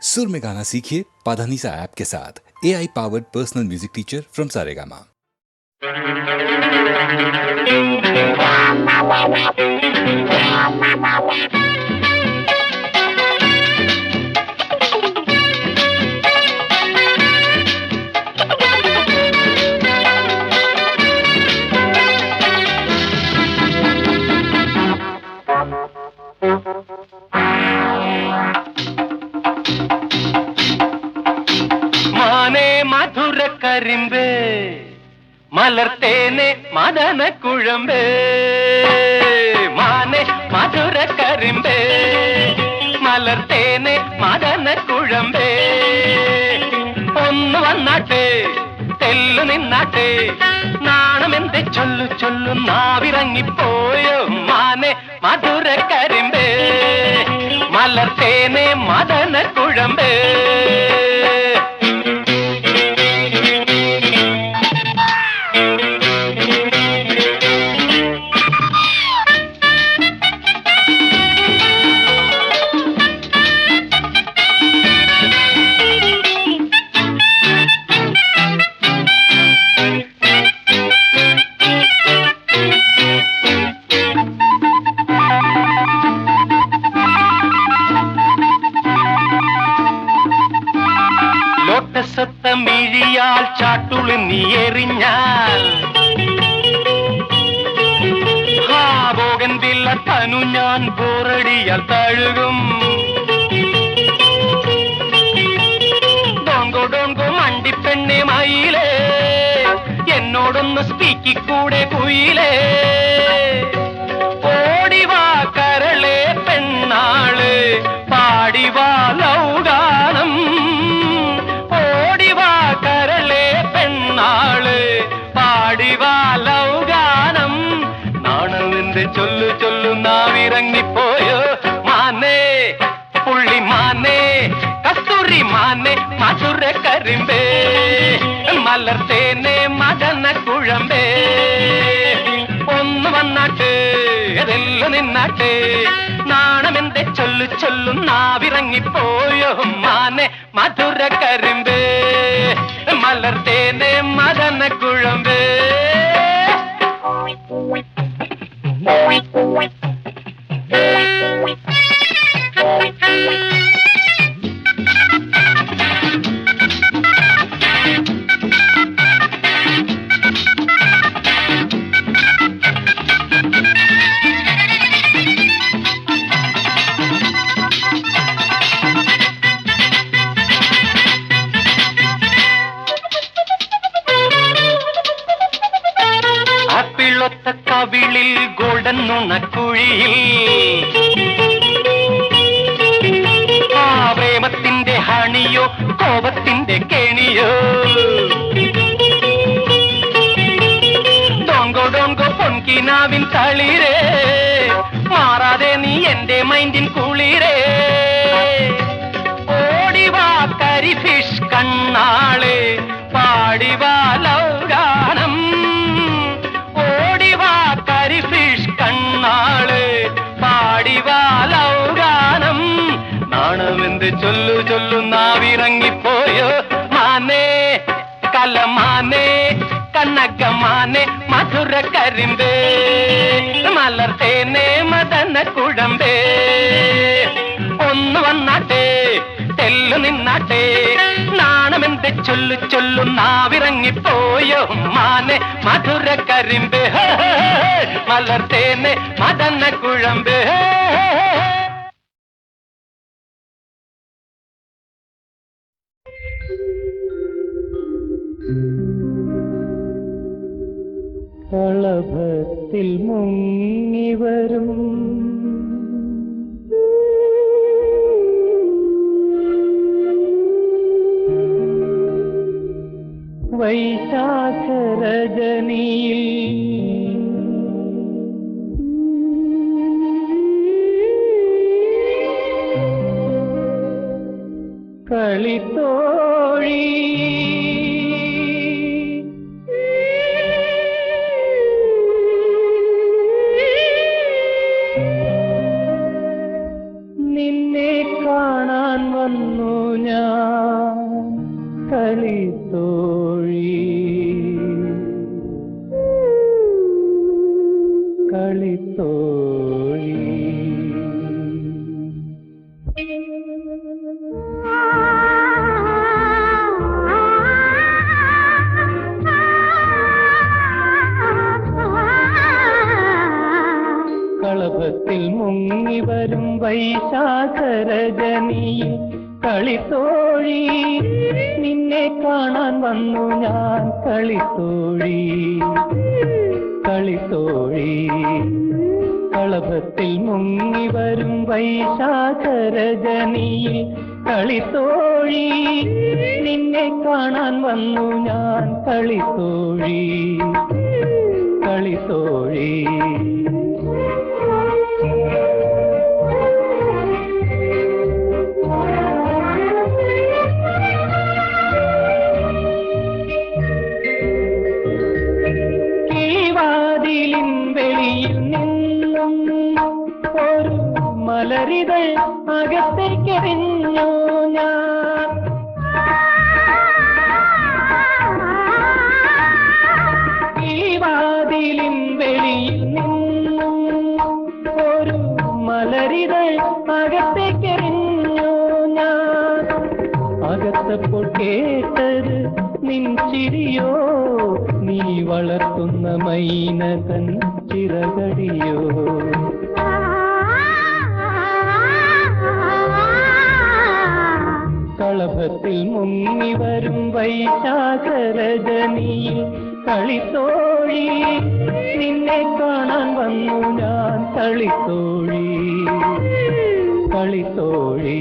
सुर में गाना सीखिए पाधानीसा ऐप के साथ। AI powered personal music teacher from Saregama. മാനേ മധുര കരിമ്പേ മലർത്തേനെ മദന കുഴമ്പേ മാനേ മധുര കരിമ്പേ മലർത്തേനെ മദന കുഴമ്പേ ഒന്ന് വന്നാട്ടെ തെല്ലു നിന്നാട്ടെ നാണമെന്തെ ചൊല്ലു ചൊല്ലു നാവിറങ്ങിപ്പോയോ മാനേ മധുര കരിമ്പേ മലർത്തേനെ മദന കുഴമ്പേ ലോട്ടസത്തമിഴിയാൽ ചാട്ടുളി നീ എറിഞ്ഞാൽ ബോഗൻവില്ല തനു ഞാൻ ബോറടിയാൽ തഴുകും ഡോങ്കോ ഡോങ്കോ മണ്ടിപ്പെണ്ണെ മയിലേ എന്നോടൊന്ന് സ്പീക്കിക്കൂടെ കുയിലേ ഓടിവാ കരളെ പെണ്ണാള് പാടിവാ ലൗഗാനം ഓടിവാ കരളെ പെണ്ണാള് പാടിവാ ലൗഗാനം നാണമെന്ന് ചൊല്ലു ചൊല്ലു നാവിറങ്ങിപ്പോയോ മാനേ പുള്ളി മാനേ കസ്തൂരി മാനേ മധുര കരിമ്പേ മലർത്തേനെ മദന കുഴമ്പേ ഒന്ന് വന്നാട്ടെ അതെല്ലു നിന്നാട്ടെ നാണമെന്തെ ചൊല്ലു ചൊല്ലു നാവിറങ്ങിപ്പോയോ മാനേ മധുര കരിമ്പേ മലർത്തേനെ മദന കുഴമ്പേ ആപ്പിളൊത്ത കവിളിൽ ഗോൾഡൻ നുണക്കുഴിയിൽ ആ പ്രേമത്തിന്റെ ഹണിയോ കോപത്തിന്റെ കെണിയോ ഡോങ്കോ ഡോങ്കോ പൊൻകിനാവിൻ തളിരേ മാറാതെ നീ എന്റെ മൈൻഡിൻ കുളിരേ ഓടിവാ കരി ഫിഷ് കണ്ണാളെ പാടിവാ ലൗഗാനം ഓടിവാ കരി ഫിഷ് കണ്ണാളെ പാടിവാ ലൗഗാനം നാണമെന്ത് ചൊല്ലു ചൊല്ലു നാവിറങ്ങിപ്പോയോ മാനേ കലമാനേ കണ്ണകമാനേ മധുര കരിമ്പേ മലർത്തേനെ മദന കുഴമ്പേ ഒന്ന് വന്നാട്ടെ തെല്ലു നിന്നാട്ടെ നാണമെന്തെ ചൊല്ലു ചൊല്ലു നാവിറങ്ങിപ്പോയോ മാനേ മധുര കരിമ്പേ മലർത്തേനെ മദന കുഴമ്പേ കളഭത്തിൽ മുങ്ങിവരും വൈശാഖരജനിയിൽ കളിത്തോഴി നിന്നെ കാണാൻ വന്നു വന്നു ഞാൻ കളിത്തോഴി കളിത്തോഴി. കളഭത്തിൽ മുങ്ങി വരും വൈശാഖരജനിയിൽ കളിത്തോഴി നിന്നെ കാണാൻ വന്നു ഞാൻ കളിത്തോഴി കളിത്തോഴി. കളഭത്തിൽ മുങ്ങി വരും വൈശാഖരജനിയിൽ കളിത്തോഴി നിന്നെ കാണാൻ വന്നു ഞാൻ കളിത്തോഴി കളിത്തോഴി. വെളിയിൽ നിന്നും ഒരു മലരിതൾ അകത്തേക്കെറിഞ്ഞു ഞാൻ. ഈ വാതിലിൻ വെളിയിൽ നിന്നും ഒരു മലരിതൾ അകത്തേക്കെറിഞ്ഞു ഞാൻ. അകത്തപ്പോൾ കേട്ടത് നിൻ ചിരിയോ, നീ വളർത്തുന്ന മൈനതൻ ചിറകടിയോ. കളഭത്തിൽ മുങ്ങി വരും വൈശാഖരജനിയിൽ കളിത്തോഴി നിന്നെ കാണാൻ വന്നു ഞാൻ കളിത്തോഴി കളിത്തോഴി.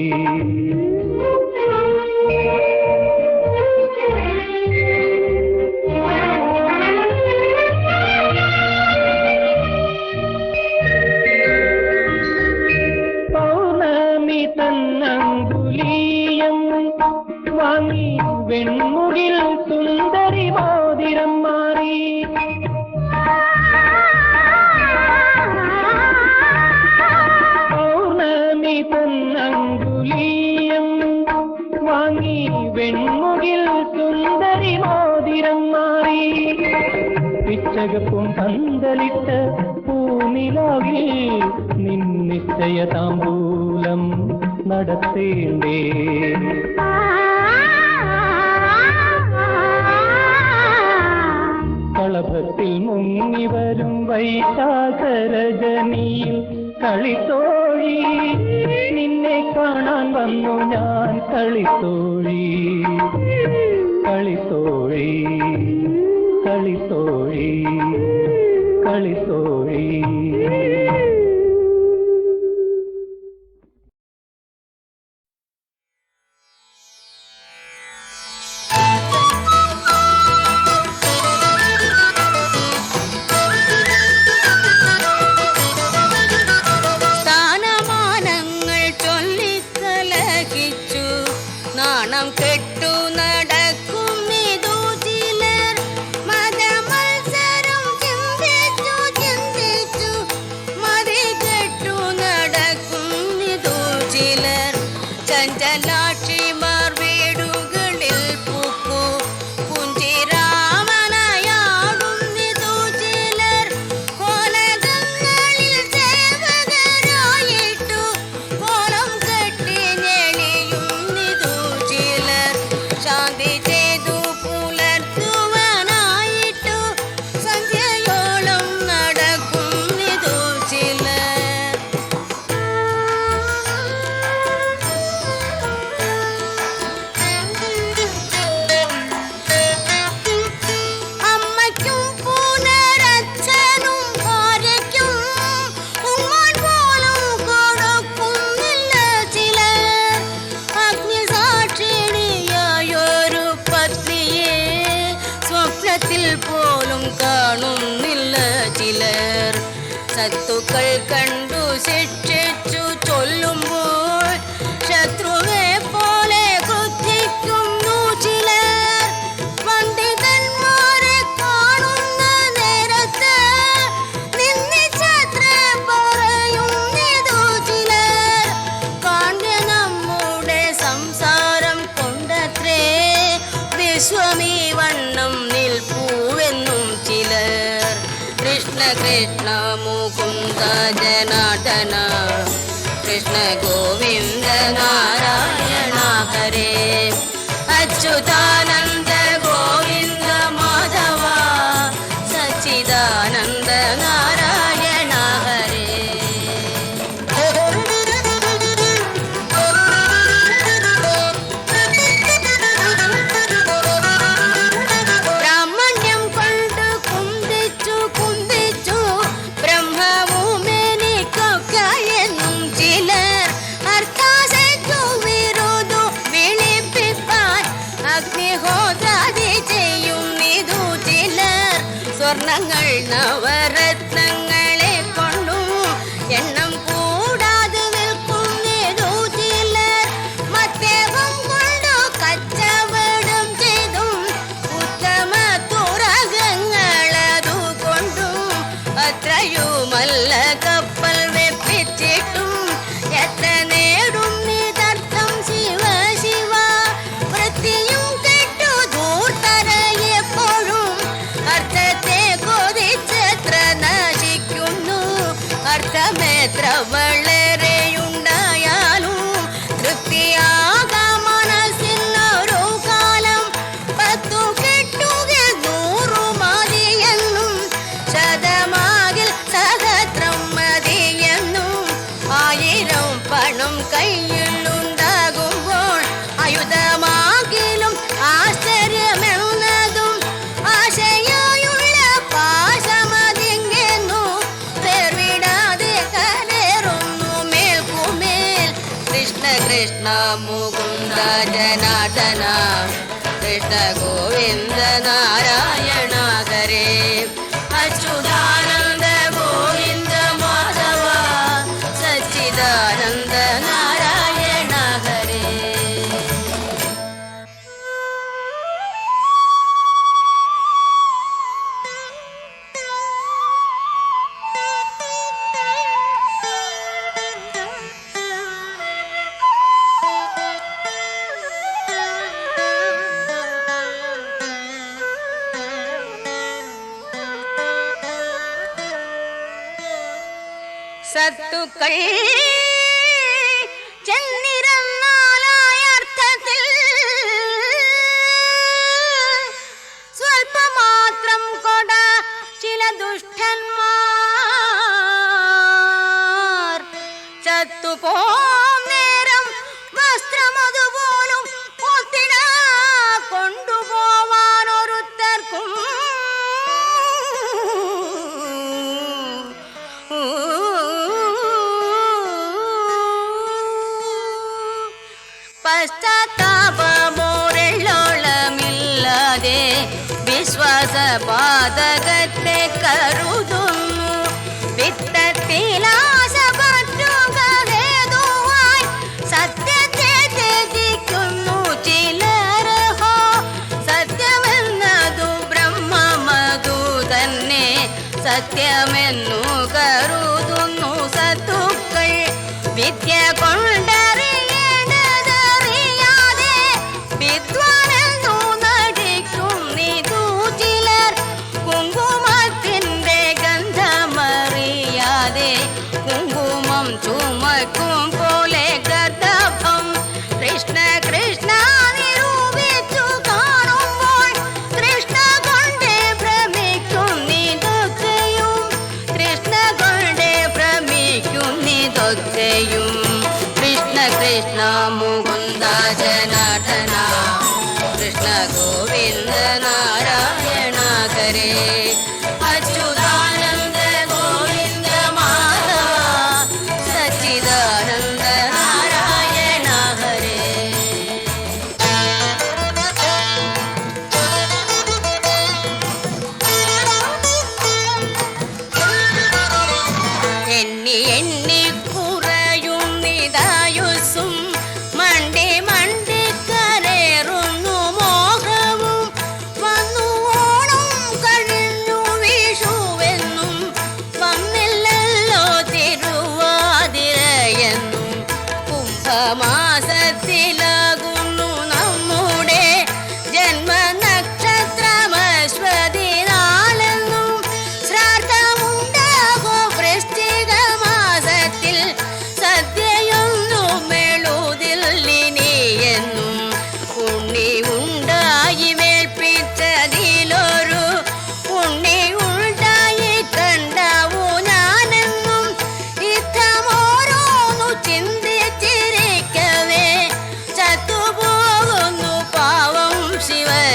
തന്നങ്കുലീയം വാങ്ങി വെൺമുകിൽ സുന്ദരി മോതിരം മാറി. പൗർണമി തന്നങ്കുലീയം വാങ്ങി വെൺമുകിൽ സുന്ദരി മോതിരം മാറി. പിച്ചകപ്പും പന്തലിട്ട് പൂനിലാവിൽ നിശ്ചയ താമ്പൂലം നടത്തേണ്ടേ. കളഭത്തിൽ മുങ്ങി വരും വൈശാഖരജനിയിൽ കളിത്തോഴി നിന്നെ കാണാൻ വന്നു ഞാൻ കളിത്തോഴി കളിത്തോഴി കളിത്തോഴി കളിത്തോഴി. ശത്രുക്കൾ കണ്ടു ശിക്ഷിച്ചു ചൊല്ലുമ്പോൾ ശത്രുവെ പോലെ ക്രുദ്ധിക്കുന്നു ചിലർ. പണ്ഡിതന്മാരെ കാണുന്ന നേരത്ത് നിന്നിച്ചത്ര പറയുന്നിതു ചിലർ. കാണ്യ നമ്മുടെ സംസാര വിശ്വമീ വണ്ണം നിൽപ്പൂവെന്നും ചിലർ. കൃഷ്ണ കൃഷ്ണ മുകുന്ദ ജനാർദ്ദന കൃഷ്ണ ഗോവിന്ദ നാരായണ ഹരേ. അച്യുതാനന്ദ ഗോവിന്ദ മാധവ സച്ചിദാനന്ദ നാരായണ ഹരേ. ബ്രാഹ്മണ്യം കൊണ്ട് കുന്തിച്ചു കുന്തിച്ചു ബ്രഹ്മവുമെനിക്കൊക്കെയെന്നും ചിലർ. അർത്ഥാസയ്ക്കു വിരുദു വിളിപ്പിപ്പാൻ അഗ്നിഹോത്രാദി ചെയ്യുന്നിതു ചിലർ. സ്വർണങ്ങൾ നവരത്നങ്ങളെ കൊണ്ടും എണ്ണം കൂടാതെ വിൽക്കുന്നിതു ചിലർ. മത്തേവം കൊണ്ടു കച്ചവടം ചെയ്തും ഉത്തമ തുറകങ്ങളതു കൊണ്ടും അത്രയുമല്ല കപ്പൽ വെപ്പിച്ചിട്ടും എത്ര നേടും നിതർത്ഥം ശിവ ശിവ. വൃത്തിയും കെട്ടു ധൂർത്തരയെപ്പോഴും അർത്ഥത്തെ കൊതിച്ചെത്ര നശിക്കുന്നു. അർത്ഥമെത്ര വളരെയുണ്ടായാലും തൃപ്തിയാകാം മനസ്സിനൊരു കാലം. 10 കെട്ടുകിൽ 100 മതിയെന്നും ശതമാകിൽ സഹസ്രം മതിയെന്നും 1000 പണം കയ്യിലുണ്ടാകുമ്പോൾ ആയുധമാകിലും ആശ്ചര്യമെന്നതും ആശയായുള്ള പാശമതിങ്ങെന്നു പേർവിടാതെ കരേറുന്നു മേൽക്കുമേൽ. കൃഷ്ണ കൃഷ്ണ മുകുന്ദ ജനാർദ്ദന കൃഷ്ണ ഗോവിന്ദ നാരായണ ഹരേ. അച്യുതാനന്ദ ഗോവിന്ദ മാധവ സച്ചിദാനന്ദ നാരായണ ഹരേ. സത്തുക്കൾ ചെന്നിരുന്നാലായ അർത്ഥത്തിൽ സ്വൽപ്പമാത്രം കൊട ചില ദുഷ്ടന്മാർ ചത്തുപോന്നേരം വസ്ത്രമതുപോലും ഒത്തിട കൊണ്ടുപോവാനൊരുത്തർക്കും പശ്ചാത്താപമോരെള്ളോളമില്ലാതെ വിശ്വാസപാതകത്തെ കരുതുന്നു. വിത്തത്തിലാശ പറ്റുക ഹേതുവായി സത്യത്തെ ത്യജിക്കുന്നു ചിലരഹോ. സത്യമെന്നതു ബ്രഹ്മമതു തന്നെ സത്യമെന്നു കരുതുന്നു സത്തുക്കൾ. വിദ്യ കൊണ്ടറിയേണ്ടതറിയാതെ വിദ്വാനെന്നു നടിക്കുന്നിതു ചിലർ. കുങ്കുമത്തിൻ്റെ ഗന്ധമറിയാതെ കുങ്കുമം ചുമക്കും പോലെ ഗർദഭം. കൃഷ്ണ കൃഷ്ണ നിരൂപിച്ചു കാണുമ്പോൾ കൃഷ്ണ കൊണ്ടേ ഭ്രമിക്കുന്നിതൊക്കെയും. കൃഷ്ണ കൊണ്ടേ ഭ്രമിക്കുന്നിതൊക്കെയും. കൃഷ്ണ കൃഷ്ണ മുകുന്ദ ജനാർദ്ദന കൃഷ്ണ ഗോവിന്ദ നാരായണ ഹരേ. അച്യുതാനന്ദ ഗോവിന്ദ മാധവ സച്ചിദാനന്ദ നാരായണ ഹരേ. എണ്ണി എണ്ണി കുറയുന്നിതായുസ്സും മണ്ടി മണ്ടി കരേറുന്നു മോഹവും. വന്നു ഓണം കഴിഞ്ഞു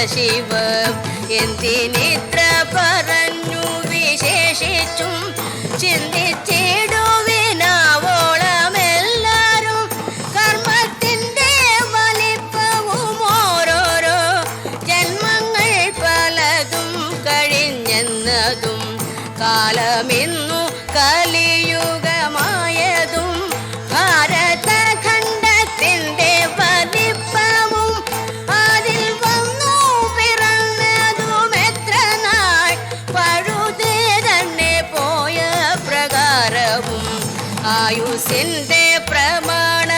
ശിവ എന്തിനിത്ര പറഞ്ഞു വിശേഷിച്ചും ചിന്തിച്ചിടുവിനാവോളമെല്ലാരും കർമ്മത്തിൻ്റെ വലിപ്പവും ഓരോരോ ജന്മങ്ങൾ പലതും കഴിഞ്ഞെന്നതും കാലമിന്നു കലിയുഗമായതും ഭാരതഖണ്ഡത്തിൻ്റെ വലിപ്പവും അതിൽ വന്നു പിറന്നതും എത്ര നാൾ പഴുതേ തന്നെ പോയ പ്രകാരവും ആയുസിൻ്റെ പ്രമാണമില്ലാത്തതും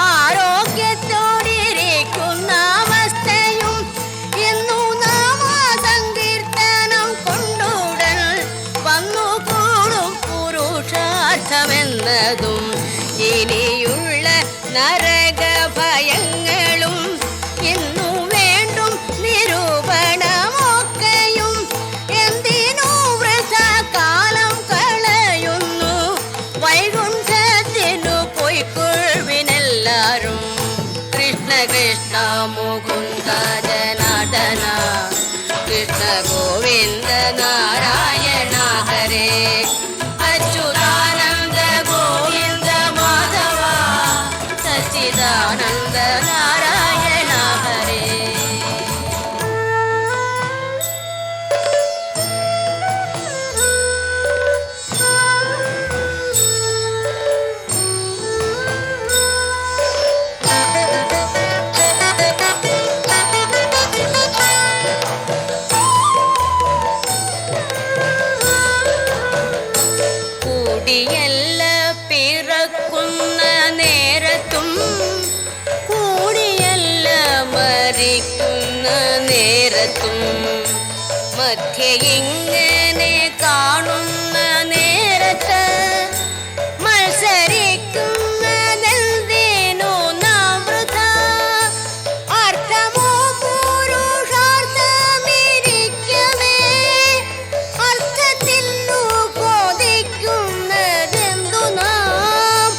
ആരോഗ്യത്തോടിരിക്കുന്ന അവസ്ഥയും എന്നു നാമസങ്കീർത്തനം കൊണ്ടുടൻ വന്നുകൂടും പുരുഷാർത്ഥമെന്നതും ഇനിയുള്ള നരകഭയങ്ങളും എന്നു വേണ്ടും നിരൂപണമൊക്കെയും എന്തിനു വൃഥ കാലം കളയുന്നു വൈകുണ്ഠത്തിനു പൊയ്ക്കൊള്ളുവിനെല്ലാരും കൃഷ്ണ കൃഷ്ണ മുകുന്ദ ജനാർദ്ദന കൃഷ്ണ ഗോവിന്ദ നാരായണ ഹരേ അച്യുതാനന്ദ ഗോവിന്ദ മാധവ സച്ചിദാനന്ദ നാരായണ ഹരേ. കൂടിയല്ല പിറക്കുന്ന നേരത്തും കൂടിയല്ല മരിക്കുന്ന നേരത്തും മധ്യ ഇങ്ങനെ കാണുന്ന നേരത്ത് മത്സരിക്കുന്നതെന്തിനു നാം വൃഥ അർത്ഥമോ പുരുഷാർത്ഥമിരിക്കവേ അർത്ഥത്തിനു കൊതിക്കുന്നതെന്തു നാം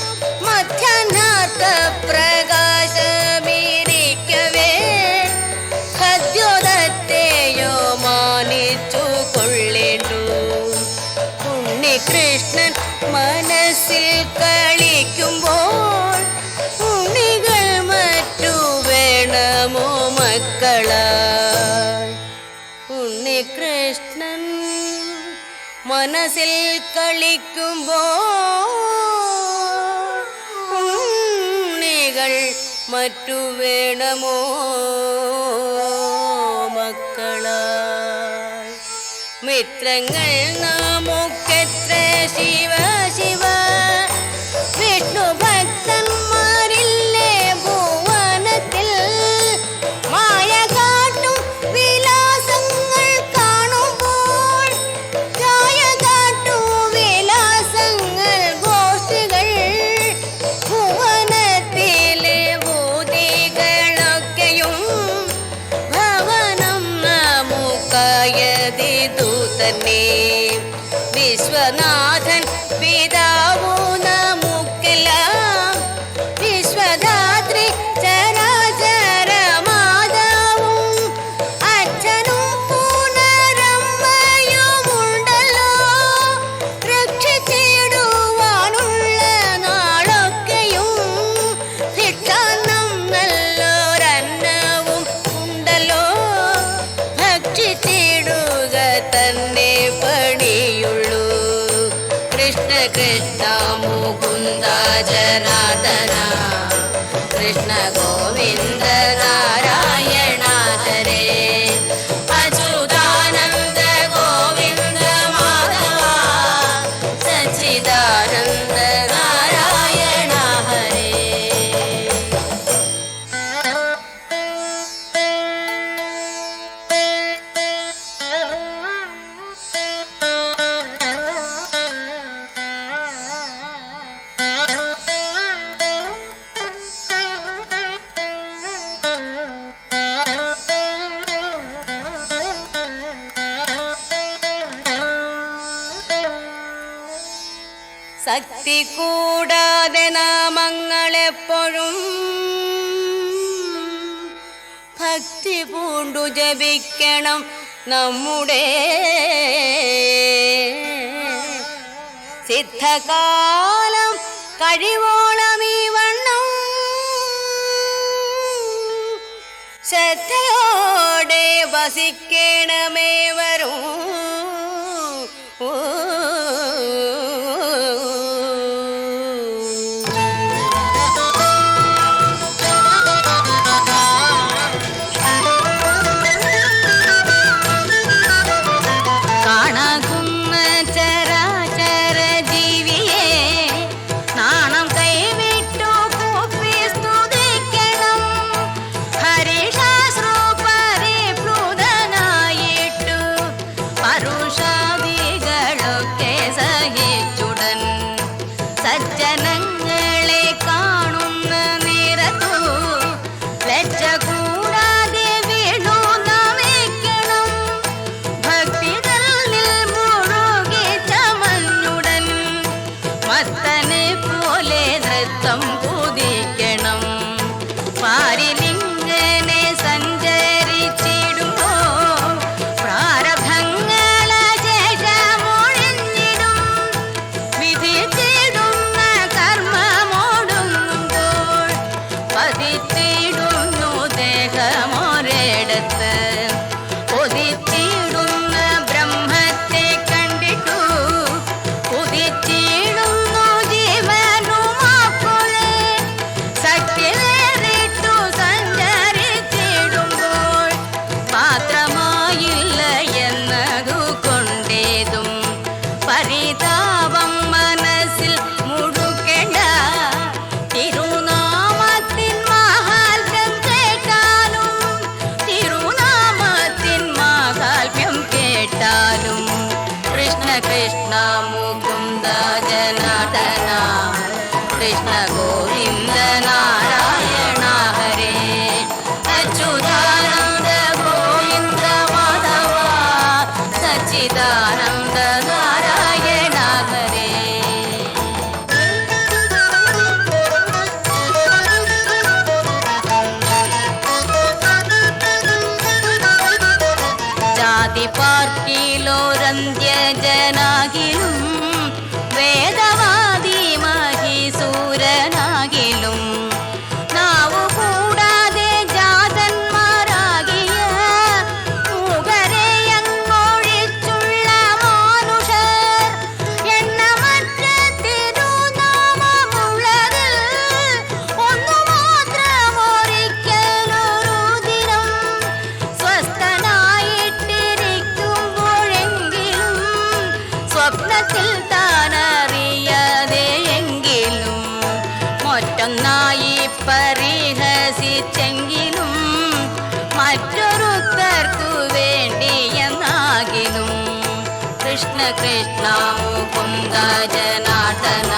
മധ്യാഹ്നാർത്ഥ പ്രകാശമിരിക്കവേ ഖദ്യോതത്തെയോ മാനിച്ചു കൊള്ളേണ്ടു ഉണ്ണികൃഷ്ണൻ മനസ്സിൽ കളിക്കുമ്പോൾ ഉണ്ണികൾ മറ്റു വേണമോ മക്കളായി ഉണ്ണികൃഷ്ണൻ മനസ്സിൽ കളിക്കുമ്പോൾ ഉണ്ണികൾ മറ്റു വേണമോ മക്കളായി മിത്രങ്ങൾ നമുക്കെത്ര ശിവ ശിവ വിഷ്ണു ഭക്തന്മാരില്ലേ ഭുവനത്തിൽ മായ കാട്ടും വിലാസങ്ങൾ കാണുമ്പോൾ ഛായ കാട്ടും വിലാസങ്ങൾ ഗോഷ്ഠികൾ ഭുവനത്തിലെ ഭൂതികളൊക്കെയും ഭവനം നമുക്കായതിതു തന്നെ വിശ്വനാഥൻ പിതാവു നമുക്കെല്ലാം വിശ്വധാത്രി ചരാചര മാതാവും അച്ഛനും പുനരമ്മയുമുണ്ടല്ലോ രക്ഷിച്ചിടുവാനുള്ള നാളൊക്കെയും ഭിക്ഷാന്നം നല്ലൊരന്നവും ഉണ്ടല്ലോ ഭക്ഷിച്ചിടുക തന്നെ പണിയുള്ളൂ കൃഷ്ണ കൃഷ്ണ മുകുന്ദ ജനാർദ്ദന കൃഷ്ണ ഗോവിന്ദ നാരായണ ഹരേ അച്യുതാനന്ദ ഗോവിന്ദ മാധവ സച്ചിദാനന്ദ നാരായണ ഹരേ. ശക്തി കൂടാതെ നാമങ്ങളെപ്പോഴും ഭക്തി പൂണ്ടു ജപിക്കണം നമ്മുടെ സിദ്ധകാലം കഴിവോളം ഈ വണ്ണം ശ്രദ്ധയോടെ വസിക്കണമേ വരും. സജ്ജനങ്ങളെ കാണുന്ന നേരത്തു ലജ്ജ കൂടാതെ വീണു നമിക്കണം. ഭക്തികളിൽ മുഴുകി ചമഞ്ഞുടൻ മത്തനെ പോലെ നൃത്തം കുതിക്കണം. പാരിലിങ്ങനെ സഞ്ചരിച്ചിടുമ്പോ പ്രാരബ്ധങ്ങളെ ശേഷമൊഴിഞ്ഞിടും. വിധിച്ചിടുന്ന കർമ്മമോടുമ്പോൾ പതിച്ചിടുന്നു ദേഹമൊരിടത്ത്. കൊതിച്ചിടുന്ന ബ്രഹ്മത്തെ കണ്ടിട്ടു കുതിച്ചിടുന്നു ജീവനുമാപ്പോഴേ. സത്യവേറിട്ടു സഞ്ചരിച്ചിടുമ്പോൾ മാത്രമായില്ല എന്നതു കൊണ്ടേതും പരിതാപം മനസ്സിൽ മുഴുക്കേണ്ട. തിരുനാമത്തിൻ മഹാത്മ്യം കേട്ടാലും തിരുനാമത്തിൻ മഹാത്മ്യം കേട്ടാലും കൃഷ്ണ കൃഷ്ണ മുകുന്ദ ജനാർദ്ദന കൃഷ്ണ ഗോവിന്ദ നാരായണ ഹരേ. അച്യുതാനന്ദ ഗോവിന്ദ മാധവ സച്ചിദാനന്ദ നാരായണ ഹരേ. ജാതി പാർട്ടിയിലോരന്ത്യജനാകിലും വേദവാദി മഹീസൂരനാകിലും നാവു കൂടാതെ ജാതന്മാരാകിയ മൂകരെയങ്ങൊഴിച്ചുള്ള മാനുഷർ എണ്ണമറ്റ തിരുനാമമുള്ളതിൽ ഒന്നു മാത്രമൊരിക്കലൊരു ദിനം സ്വസ്ഥനായിട്ടിരിക്കുമ്പോഴെങ്കിലും സ്വപ്നത്തിൽ താനറിയാതെയെങ്കിലും മറ്റൊന്നായി പരിഹസിച്ചെങ്കിലും മറ്റൊരുത്തർക്കു വേണ്ടിയെന്നാകിലും കൃഷ്ണ കൃഷ്ണ മുകുന്ദ ജനാർദ്ദന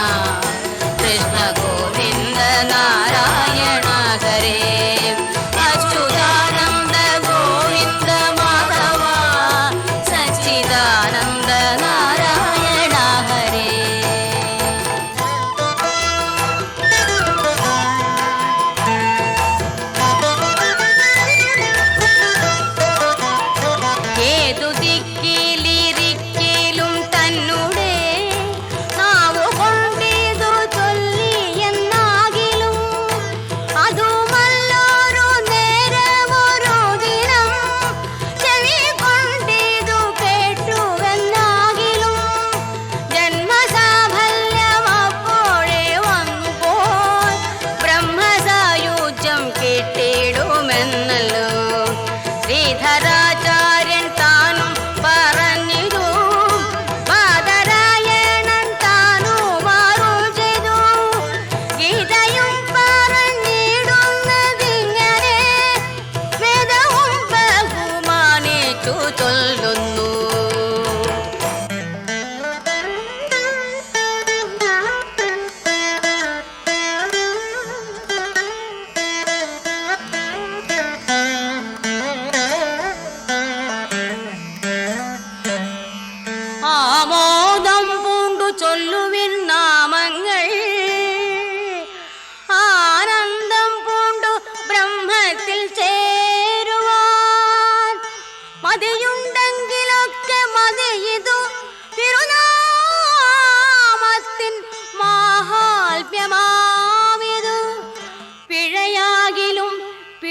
കൃഷ്ണ ഗോവിന്ദ നാരായണ ഹരേ. അച്യുതാനന്ദ ഗോവിന്ദ മാധവ സച്ചിദാനന്ദ നാരായണ ഹരേ. ഏതു ദിക്കിലിരിക്കലും തന്നുടെ നാവു കൊണ്ടിതു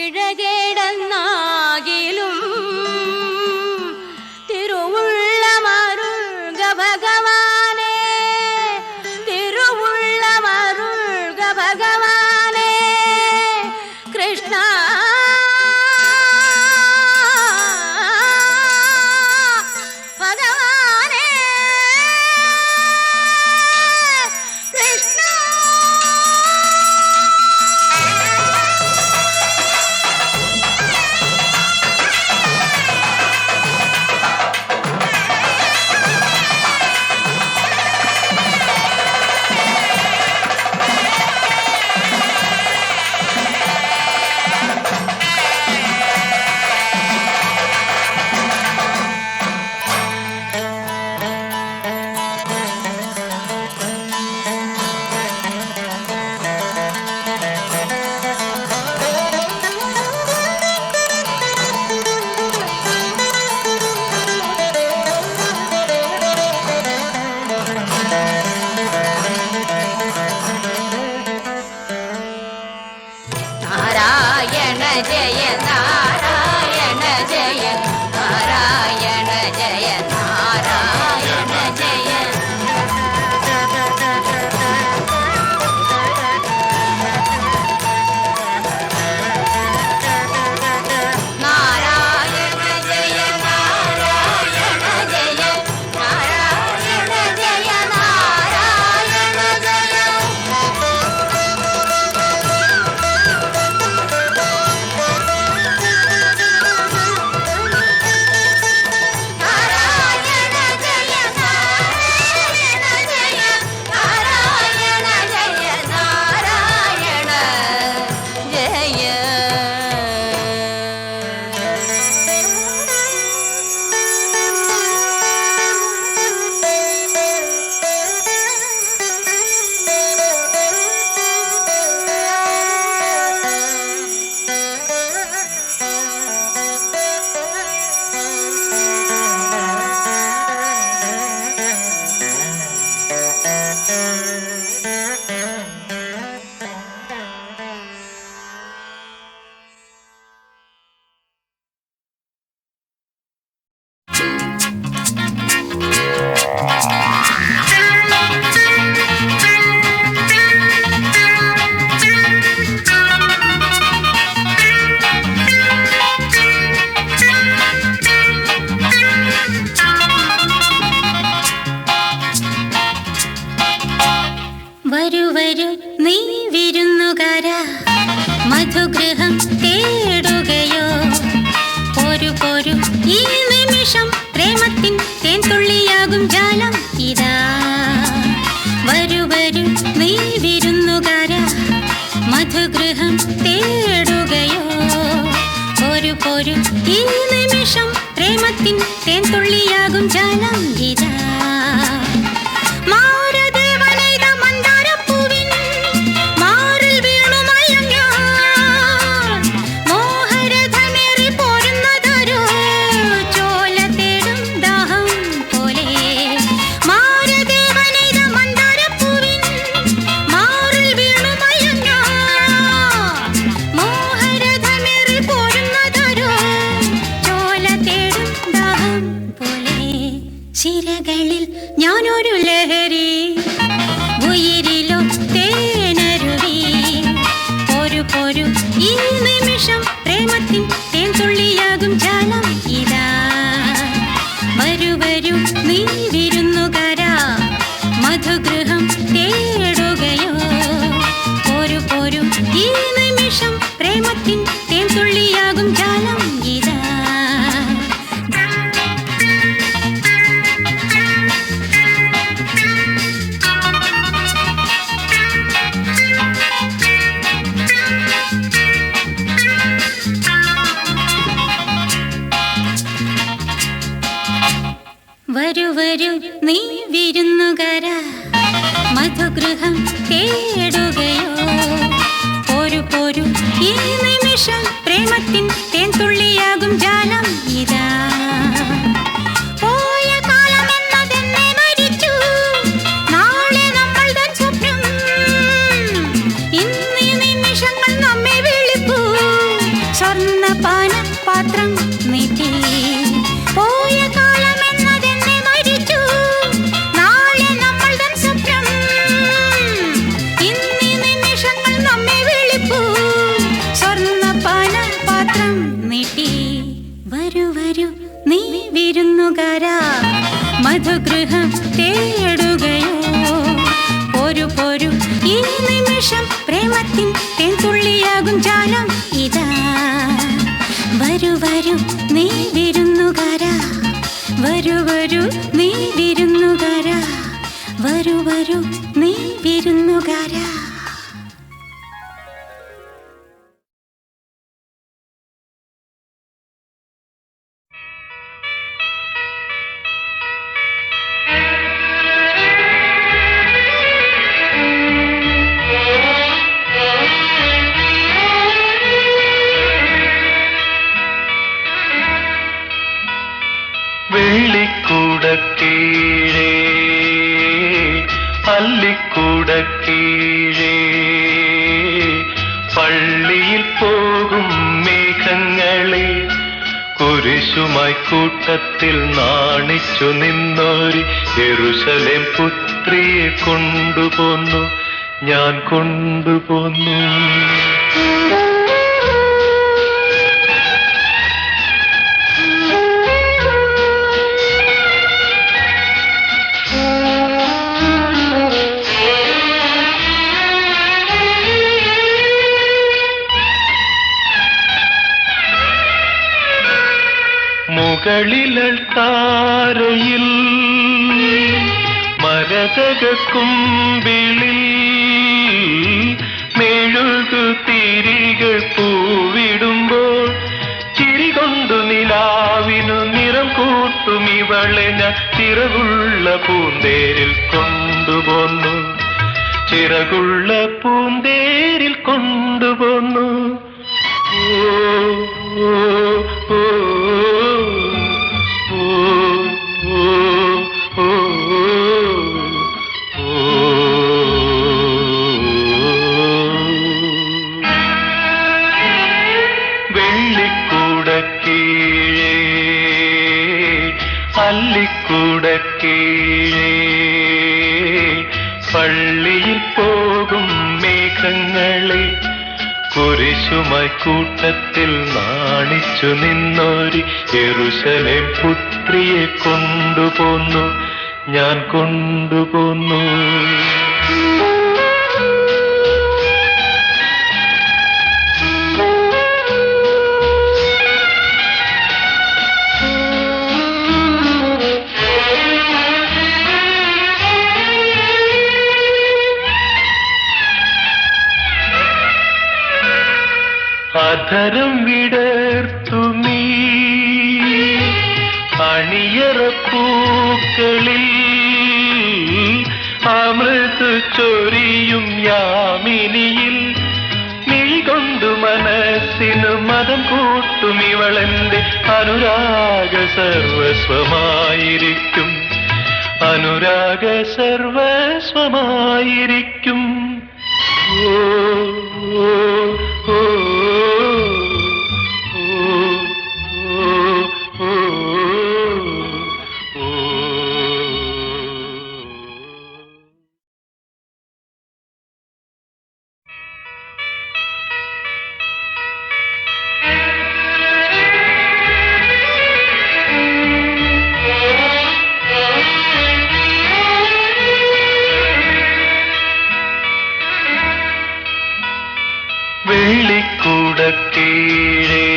പിഴകേടന്നാകിലും തിരുവുള്ളമരുൾക ഭഗവാനേ, തിരുവുള്ളമരുൾക ഭഗവാനേ കൃഷ്ണ. ഭഗവാനേ കൃഷ്ണ. നാരായണ ജയ നാരായണ ജയ നാരായണ ജയ നാരായണ ജയ. നാരായണ ജയ നാരായണ ജയ നാരായണ ജയ നാരായണ ജയ. നാരായണ ജയ നാരായണ ജയ നാരായണ ജയ നാരായണ ജയ. വരൂ വരൂ നീ വിരുന്നുകാരാ, മധുഗൃഹം തേടുകയോ? പോരു പോരു ഈ നിമിഷം പ്രേമത്തിൻ തേൻതുള്ളിയാകും ജാലം ഇതാ. വരൂ വരൂ നീ വിരുന്നുകാരാ, മധുഗൃഹം തേടുകയോ? പോരു പോരു ഈ നിമിഷം പ്രേമത്തിൻ തേൻതുള്ളിയാകും ജാലം ഇതാ. ചിരകളിൽ ഞാനൊരു ലഹരി, ഉയിരിലോ തേനരുവി. പോരു പോരു ഈ നിമിഷം പ്രേമത്തിൻ തേൻതുള്ളിയാകും ജാലം ഇതാ. വരൂ വരൂ നീ വിരുന്നുകാരാ, മധുഗൃഹം തേടുകയോ? പോരു പോരു ഈ നിമിഷം പ്രേമത്തിൻ തേൻതുള്ളിയാകും ജാലം ഇതാ. വരൂ വരൂ നീ വിരുന്നുകാരാ, മധുഗൃഹം തേടുകയോ? പോരു പോരു ഈ നിമിഷം പ്രേമത്തിൻ തേൻതുള്ളിയാകും ജാലം ഇതാ. പോയ കാലമെന്നതെന്നെ മരിച്ചു, നാളെ നമ്മൾ തൻ സ്വപ്നം. ഇന്നീ നിമിഷങ്ങൾ നമ്മെ വിളിക്കൂ, പാത്രം നീട്ടി. പോയ കാലമെന്നതെന്നെ മരിച്ചു, നാളെ നമ്മൾ തൻ സ്വപ്നം. ഇന്നീ നിമിഷങ്ങൾ നമ്മെ വിളിപ്പൂ, സ്വർണ്ണപാന പാത്രം നീട്ടി. വരൂ വരൂ നീ വിരുന്നുകാരാ, മധുഗൃഹം തേടുകയോ? പോരു പോരു ഈ നിമിഷം പ്രേമത്തിൻ തേൻതുള്ളിയാകും ജാലം ഇതാ. വരൂ വരൂ നീ വിരുന്നുകാരാ, വരൂ വരൂ നീ വിരുന്നുകാരാ, വരൂ വരൂ നീ വിരുന്നുകാരാ. വെള്ളിക്കൂടക്കീഴേ അല്ലിക്കൂടക്കീഴേ പള്ളിയിൽ പോകും മേഘങ്ങളെ കുരിശുമായി കൂട്ടത്തിൽ നാണിച്ചു നിന്നോരി യെരൂശലേം പുത്രിയെ കൊണ്ടുപോന്നു, ഞാൻ കൊണ്ടുപോന്നു. മുകളിലൾത്താരയിൽ മരതകക്കുമ്പിളിൽ മെഴുകു തിരികൾ പൂവിടുമ്പോൾ ചിരികൊണ്ടു നിലാവിനു നിറം കൂട്ടും ഇവളെ ഞാൻ ചിറകുള്ള പൂന്തേരിൽ കൊണ്ടുപോന്നു, ചിറകുള്ള പൂന്തേരിൽ കൊണ്ടുപോന്നു. ഓ ഓ ഓ വെള്ളിക്കൂടക്കീഴേ അല്ലിക്കൂടക്കീഴേ പള്ളിയിൽ പോകും മേഘങ്ങളെ കുരിശുമായി കൂട്ടത്തിൽ നാണിച്ചു നിന്നോരി യെരൂശലേം പുത്രിയെ കൊണ്ടുപോന്നു, ഞാൻ കൊണ്ടുപോന്നു. അധരം വിടർത്തു നീ അണിയറപ്പൂക്കളിൽ അമൃത് ചൊരിയും യാമിനിയിൽ മിഴികൊണ്ടു മനസ്സിനു മതം കൂട്ടും ഇവളെന്റെ അനുരാഗ സർവസ്വമായിരിക്കും, അനുരാഗ സർവസ്വമായിരിക്കും. ഓ ഓ ഓ വെള്ളിക്കൂടക്കീഴേ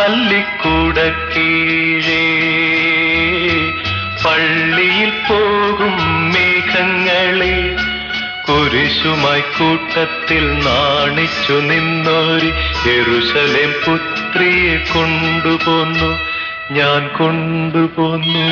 അല്ലിക്കൂടക്കീഴേ പള്ളിയിൽ പോകും മേഘങ്ങളെ കുരിശുമായി കൂട്ടത്തിൽ നാണിച്ചു നിന്നോരി യെരൂശലേം പുത്രിയെ കൊണ്ടുപോന്നു, ഞാൻ കൊണ്ടുപോന്നു.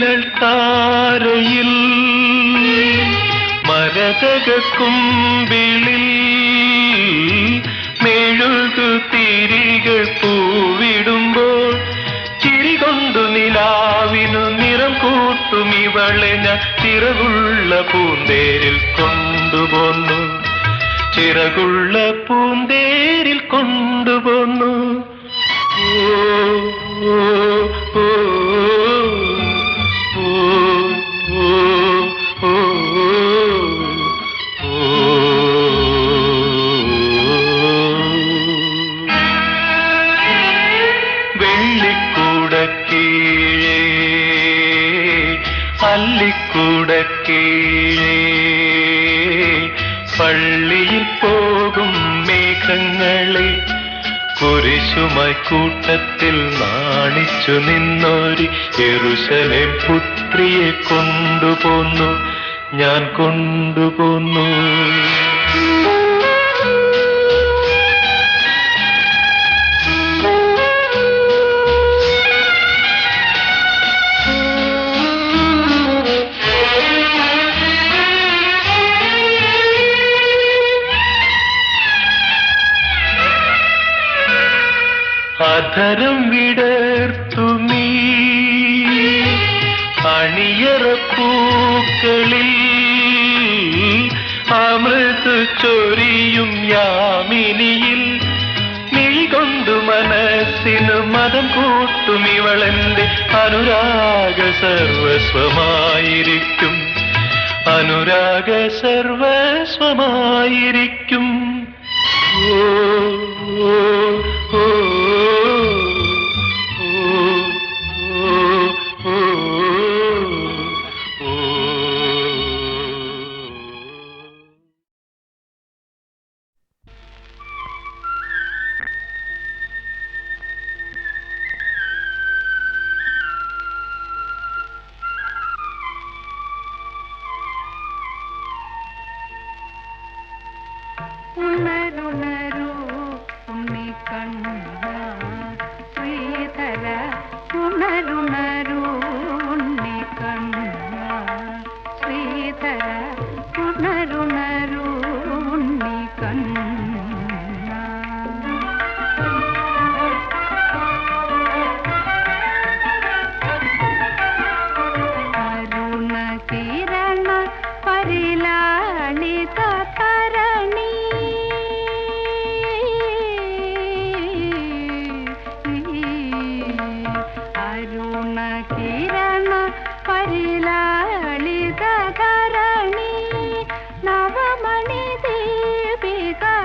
മുകളിലൾത്താരയിൽ മര മരതകക്കുമ്പിളിൽ മെഴുകു തിരികൾ പൂവിടുമ്പോൾ ചിരികൊണ്ടു നിലാവിനു നിറം കൂട്ടും ഇവളെ ഞാൻ ചിറകുള്ള പൂന്തേരിൽ കൊണ്ടുപോന്നു, ചിറകുള്ള പൂന്തേരിൽ കൊണ്ടുപോന്നു. ഓ ഓ ഓ ഓ ഓ ഓ വെള്ളിക്കൂടക്കീഴേ അല്ലിക്കൂടക്കീഴേ പള്ളിയിൽ പോകും മേഘങ്ങളെ കുരിശുമായി കൂട്ടത്തിൽ നാണിച്ചു നിന്നോരി യെരൂശലേം പുത്രിയെ കൊണ്ടുപോന്നു, ഞാൻ കൊണ്ടുപോന്നു. അധരം വിടർത്തു നീ അണിയറപ്പൂക്കളിൽ അമൃത് ചൊരിയും യാമിനിയിൽ മിഴികൊണ്ടു മനസ്സിന് മതം കൂട്ടും ഇവളെന്റെ അനുരാഗ സർവസ്വമായിരിക്കും, അനുരാഗ സർവസ്വമായിരിക്കും. ഓ ഓ ഓ ഉണരുണരൂ ഉണ്ണിക്കണ്ണ ശ്രീധര, ഉണരുണരൂ ഉണ്ണിക്കണ്ണ ശ്രീധര, ഉണരുണരൂ ഉണ്ണിക്കണ്ണ. അരുണ കിരണ പരിലാളിത തരണി, അരുണ കിരണ പരിലാളിത തരണി, നവമണി ദീപികയേന്തി.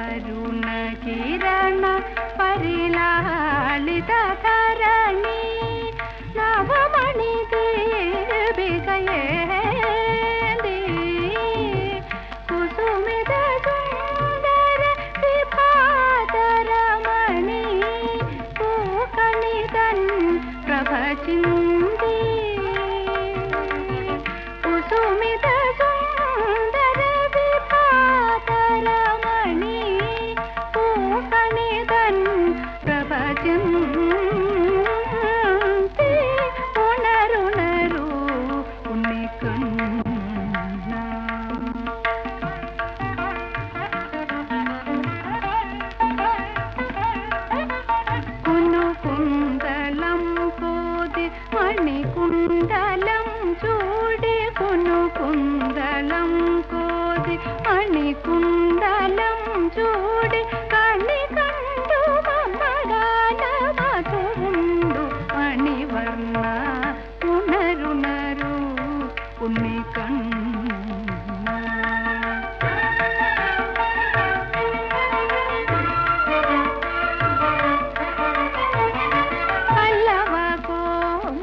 അരുണ കിരണ പരിലാളിത തരണി, നവമണി ദീപികയേന്തി. കുസുമിത സുന്ദര വിഭാതരമണി പൂക്കണിതൻ പ്രഭചിന്തി. കുസുമിത സുന്ദര വിഭാതരമണി പൂക്കണിതൻ പ്രഭചിന്തി. ഉണരുണരൂ ഉണ്ണിക്കണ്ണ. കുനുകുണ്ടലം കോതി മണികുണ്ടലം ചൂടി, കുനുകുണ്ടലം കോതി മണികുണ്ടലം ചൂടി, കണി കണ്ടു മമഗാന മധുണ്ടു മണിവർണ്ണ. ഉണരുണരൂ ഉണ്ണിക്കണ്ണ. പല്ലവ കോമളവാണി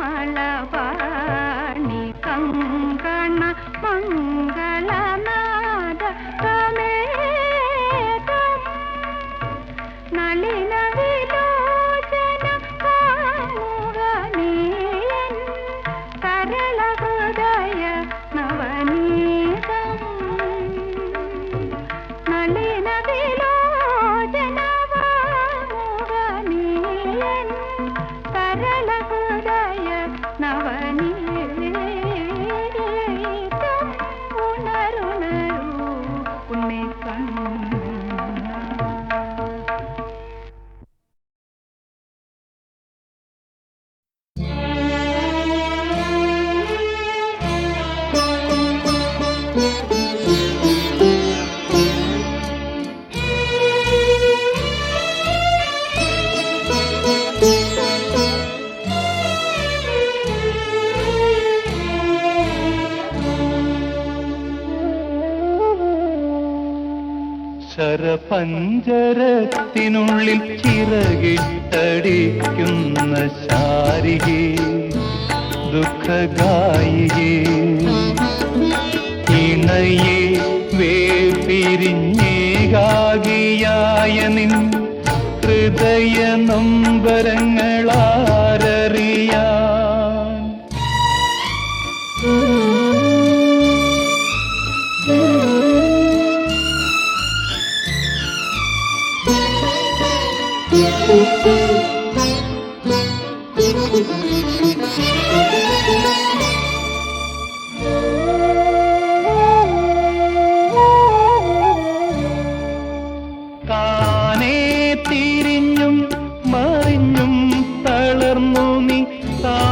കങ്കണ മംഗളനാദ തമേതം, ശരപഞ്ചരത്തിനുള്ളിൽ ചിറകിട്ടടിക്കുന്ന ശാരികേ ദുഃഖഗായികേ ഇണയെ വേർപിരിഞ്ഞേകാകിയായ നിൻ ഹൃദയ നൊമ്പരങ്ങളാരറിയാൻ. താനേ തിരിഞ്ഞും മറിഞ്ഞും തളർന്നു നീ താങ്ങാനാകാത്ത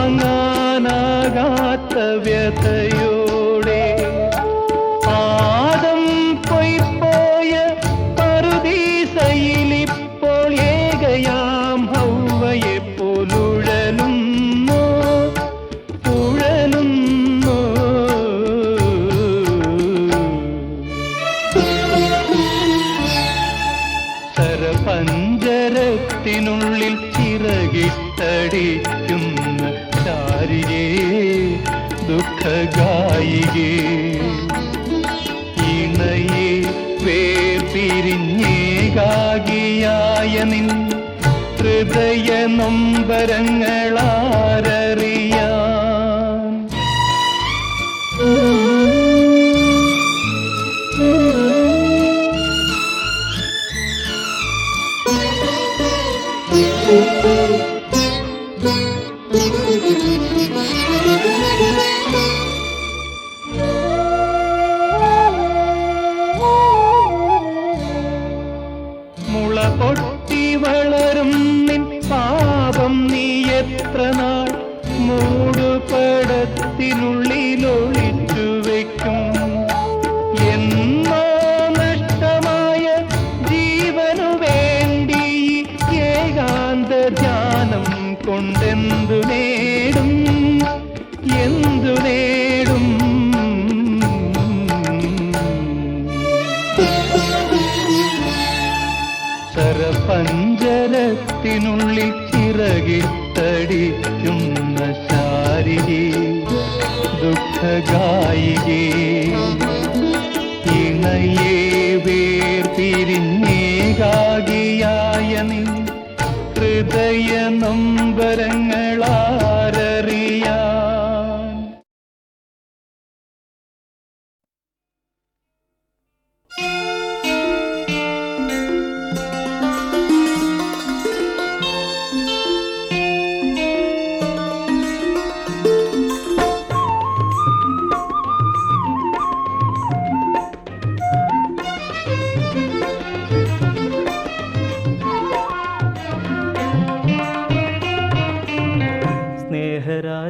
വ്യഥയോടെ ആദം പൊയ്പോയ പറുദീസയിലിപ്പോൾ ഏകയാം ഹൗവയെ പോലുഴലുന്നു ഉഴലുന്നു. ശരപഞ്ചരത്തിനുള്ളിൽ ചിറകിട്ടടിക്കുന്ന ശാരികേ ദുഃഖഗായികേ ഇണയെ വേർപിരിഞ്ഞേകാകിയായ നിൻ ഹൃദയ നൊമ്പരങ്ങളാരറിയാൻ. മുള പൊട്ടി വളരും നിൻ പാപം നീ എത്ര നാൾ മൂടുപടത്തിനുള്ളിൽ ഒളിച്ചു വയ്ക്കും. എന്നോ നഷ്ടമായ ജീവനു വേണ്ടി ഏകാന്ത ധ്യാനം കൊണ്ടെന്തു നേടും എന്തു നേടും. ശരപഞ്ചരത്തിനുള്ളിൽ ചിറകിട്ടടിക്കുന്ന ശാരികേ ദുഃഖഗായികേ ഇണയെ വേർപിരിഞ്ഞേകാകിയായ നിൻ ഹൃദയ നൊമ്പരങ്ങളാരറിയാൻ.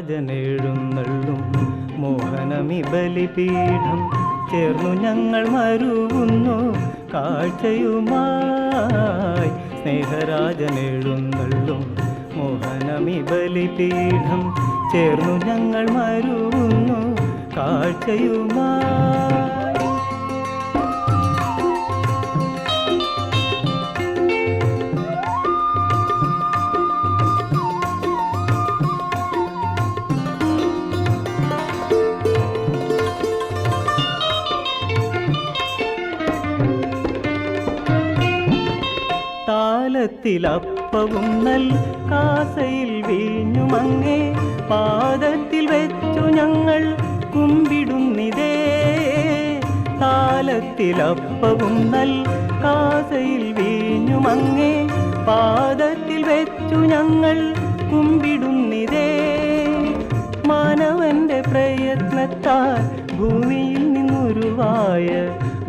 സ്നേഹരാജനെഴുന്നള്ളും മോഹനമി ബലിപീഠം ചേർന്നു ഞങ്ങൾ മരുവുന്നു കാഴ്ചയുമായി. സ്നേഹരാജനെഴുന്നള്ളും മോഹനമി ബലിപീഠം ചേർന്നു ഞങ്ങൾ മരുവുന്നു കാഴ്ചയുമായി. താലത്തിലപ്പവും നൽ കാസയിൽ വീഞ്ഞുമങ്ങേ പാദത്തിൽ വെച്ചു ഞങ്ങൾ കുമ്പിടുന്നിതേ. താലത്തിലപ്പവും നൽ കാസയിൽ വീഞ്ഞുമങ്ങേ പാദത്തിൽ വെച്ചു ഞങ്ങൾ കുമ്പിടുന്നിതേ. മാനവന്റെ പ്രയത്നത്താൽ ഭൂമിയിൽ നിന്നുരുവായ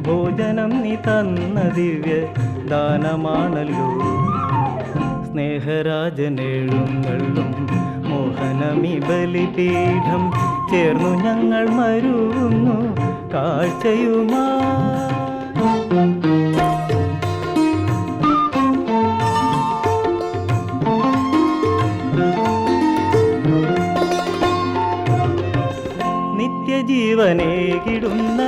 ഭോജനം നീ തന്ന ദിവ്യ ദാനമാണല്ലോ. സ്നേഹരാജനെഴുന്നള്ളും മോഹനമി ബലിപീഠം ചേർന്നു ഞങ്ങൾ മരുവുന്നു കാഴ്ചയുമാ. നിത്യജീവനേകിടുന്ന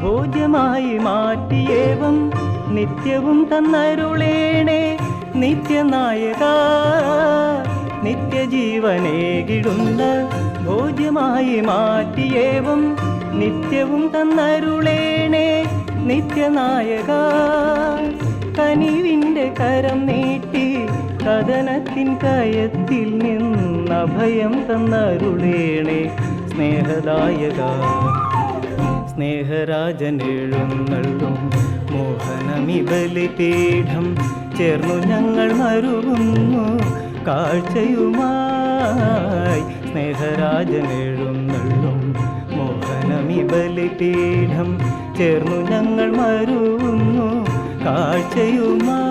ഭോജ്യമായി മാറ്റിയേവം നിത്യവും തന്നരുളേണേ നിത്യനായക. നിത്യജീവനേകിടുന്ന ഭോജ്യമായി മാറ്റിയേവം നിത്യവും തന്നരുളേണേ നിത്യനായക. കനിവിൻ്റെ കരം നീട്ടി കഥനത്തിൻ കയത്തിൽ നിന്നഭയം തന്നരുളേണേ സ്നേഹദായക. സ്നേഹരാജനെഴുന്നള്ളും മോഹനമി ബലിപീഠം ചേർന്നു ഞങ്ങൾ മരുകുന്നു കാഴ്ചയുമായി. സ്നേഹരാജനെഴുന്നള്ളും മോഹനമി ബലിപീഠം ചേർന്നു ഞങ്ങൾ മരുകുന്നു കാഴ്ചയുമായി.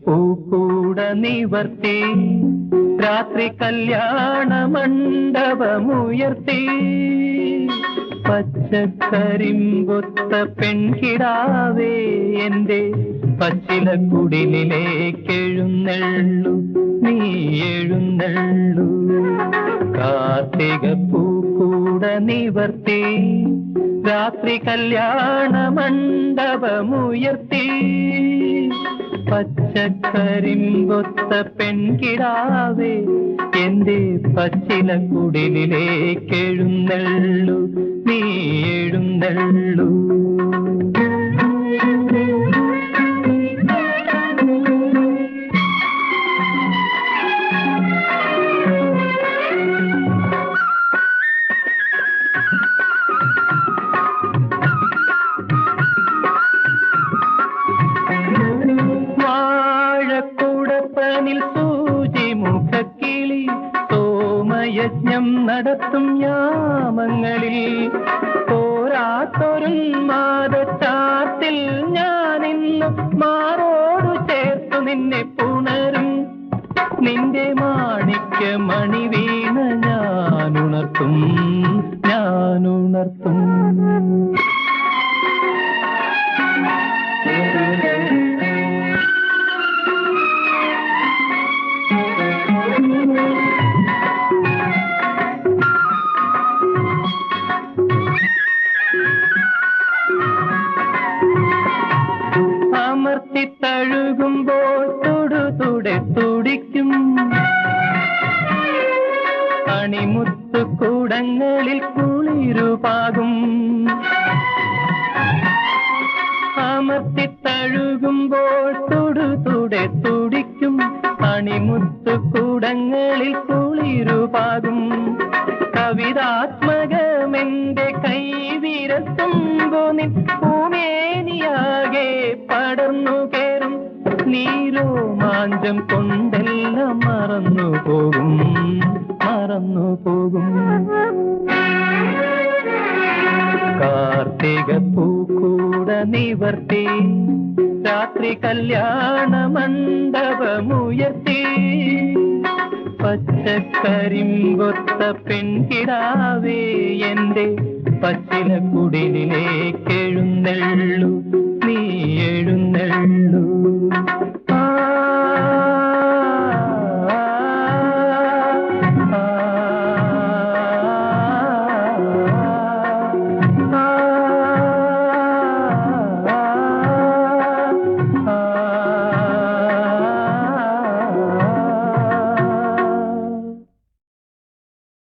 പൂക്കൂട നിവർത്തി രാത്രി കല്യാണ മണ്ഡപമുയർത്തി പച്ചക്കരിമ്പൊത്ത പെൺകിടാവേ എന്റെ പച്ചില കുടിലെഴുന്നെള്ളു നീ എഴുന്നെള്ളു. കാർത്തിക പൂക്കൂട നിവർത്തി രാത്രി കല്യാണ മണ്ഡപമുയർത്തി പച്ചക്കരിമ്പൊത്ത പെൺകിടാവേ എന്റെ പച്ചില കുടിലെഴുന്നെള്ളു നീ എഴുന്നെള്ളു. യജ്ഞം നടത്തും യാമങ്ങളിൽ പോരാത്തൊരുന്മാദച്ചാത്തിൽ ഞാനിന്ന് മാറോടു ചേർത്തു നിന്നെ പുണരും. നിന്റെ മാണിക്യ മണി വീണ ഞാനുണർത്തും ഞാനുണർത്തും. അമർത്തിത്തഴുകുമ്പോൾ തുടുതുടെ തുടിക്കും അണിമുത്തുകൂടങ്ങളിൽ കുളിരുപാകും അമർത്തിത്തഴുകുമ്പോൾ തുടുതുടെ തുടിക്കും അണിമുത്തുകൂടങ്ങളിൽ കുളിരുപാകും കവിതാത്മകമെന്റെ കൈവിരത്തുമ്പോ നിൻ പൂമേനിയാകെ പടർന്നു കേറും നീരോമാഞ്ചം കൊണ്ടെല്ലാം മറന്നു പോകും കാർത്തിക പൂക്കൂട നിവർത്തി രാത്രി കല്യാണ മണ്ഡപമുയർത്തി പച്ചക്കരിമ്പൊത്ത പെൺകിടാവേ എന്റെ പച്ചില കുടിലേക്ക് എഴുന്നള്ളു നീ എഴുന്നള്ളു